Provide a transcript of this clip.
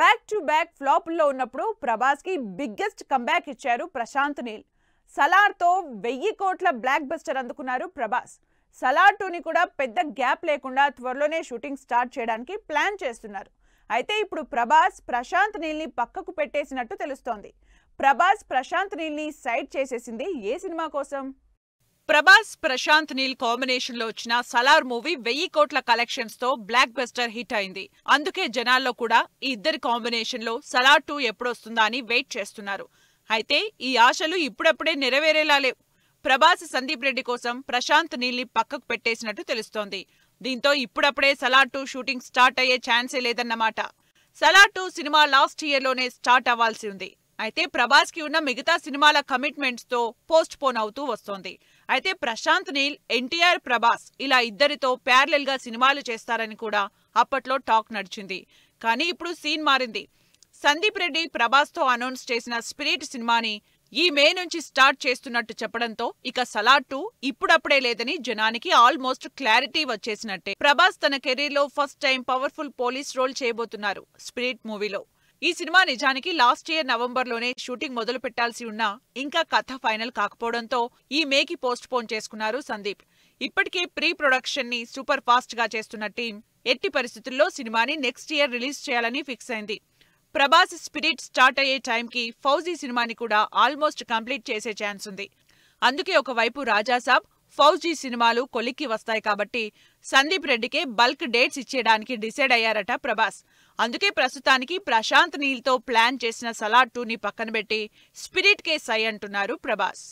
Back to back ఫ్లాపుల్లో ఉన్నప్పుడు ప్రభాస్ కి biggest comeback ఇచ్చారు ప్రశాంత్ నీల్. సలార్ తో 1000 కోట్ల బ్లాక్ బస్టర్ అందుకున్నారు ప్రభాస్. సలార్ 2ని కూడా పెద్ద గ్యాప్ లేకుండా త్వరలోనే షూటింగ్ స్టార్ట్ చేయడానికి ప్లాన్ చేస్తున్నారు. అయితే ఇప్పుడు ప్రభాస్ ప్రశాంత్ నీల్ ని పక్కకు పెట్టేసినట్టు తెలుస్తోంది. ప్రభాస్ ప్రశాంత్ నీల్ ని సైడ్ చేసేసింది ఏ సినిమా కోసం? ప్రభాస్ ప్రశాంత్ నీల్ కాంబినేషన్ లో వచ్చిన సలార్ మూవీ 1000 కోట్ల కలెక్షన్స్ తో బ్లాక్ బస్టర్ హిట్ అయింది. అందుకే జనాల్లో కూడా ఈ ఇద్దరి కాంబినేషన్ లో సలార్ 2 ఎప్పుడొస్తుందా అని వెయిట్ చేస్తున్నారు. అయితే ఈ ఆశలు ఇప్పుడప్పుడే నెరవేరేలా లేవు. ప్రభాస్ సందీప్ రెడ్డి కోసం ప్రశాంత్ నీల్ ని పక్కకు పెట్టేసినట్టు తెలుస్తోంది. దీంతో ఇప్పుడప్పుడే సలార్ 2 షూటింగ్ స్టార్ట్ అయ్యే ఛాన్సే లేదన్నమాట. సలార్ 2 సినిమా లాస్ట్ ఇయర్ లోనే స్టార్ట్ అవ్వాల్సి ఉంది. అయితే ప్రభాస్ కి ఉన్న మిగతా సినిమాల కమిట్మెంట్స్ తో పోస్ట్ పోన్ అవుతూ వస్తోంది. అయితే ప్రశాంత్ నీల్, ఎన్టీఆర్, ప్రభాస్ ఇలా ఇద్దరితో ప్యారలల్ గా సినిమాలు చేస్తారని కూడా అప్పట్లో టాక్ నడిచింది. కానీ ఇప్పుడు సీన్ మారింది. సందీప్ రెడ్డి ప్రభాస్ తో అనౌన్స్ చేసిన స్పిరిట్ సినిమాని ఈ మే నుంచి స్టార్ట్ చేస్తున్నట్టు చెప్పడంతో ఇక సలార్ 2 ఇప్పుడప్పుడే లేదని జనానికి ఆల్మోస్ట్ క్లారిటీ వచ్చేసినట్టే. ప్రభాస్ తన కెరీర్ లో first time powerful police role చేయబోతున్నారు స్పిరిట్ మూవీలో. ఈ సినిమా నిజానికి లాస్ట్ ఇయర్ నవంబర్లోనే షూటింగ్ మొదలు పెట్టాల్సి ఉన్నా ఇంకా కథ ఫైనల్ కాకపోవడంతో ఈ మేకి పోస్ట్ పోన్ చేసుకున్నారు సందీప్. ఇప్పటికే ప్రీ ప్రొడక్షన్ ని సూపర్ ఫాస్ట్ గా చేస్తున్న టీం ఎట్టి పరిస్థితుల్లో సినిమాని నెక్స్ట్ ఇయర్ రిలీజ్ చేయాలని ఫిక్స్ అయింది. ప్రభాస్ స్పిరిట్ స్టార్ట్ అయ్యే టైంకి ఫౌజీ సినిమాని కూడా ఆల్మోస్ట్ కంప్లీట్ చేసే ఛాన్స్ ఉంది. అందుకే ఒకవైపు రాజాసాబ్, ఫౌజీ సినిమాలు కొలిక్కి వస్తాయి కాబట్టి సందీప్ రెడ్డికే బల్క్ డేట్స్ ఇచ్చేయడానికి డిసైడ్ అయ్యారట ప్రభాస్. అందుకే ప్రస్తుతానికి ప్రశాంత్ నీల్ తో ప్లాన్ చేసిన సలార్ 2ని పక్కన పెట్టి స్పిరిట్ కే సై అంటున్నారు ప్రభాస్.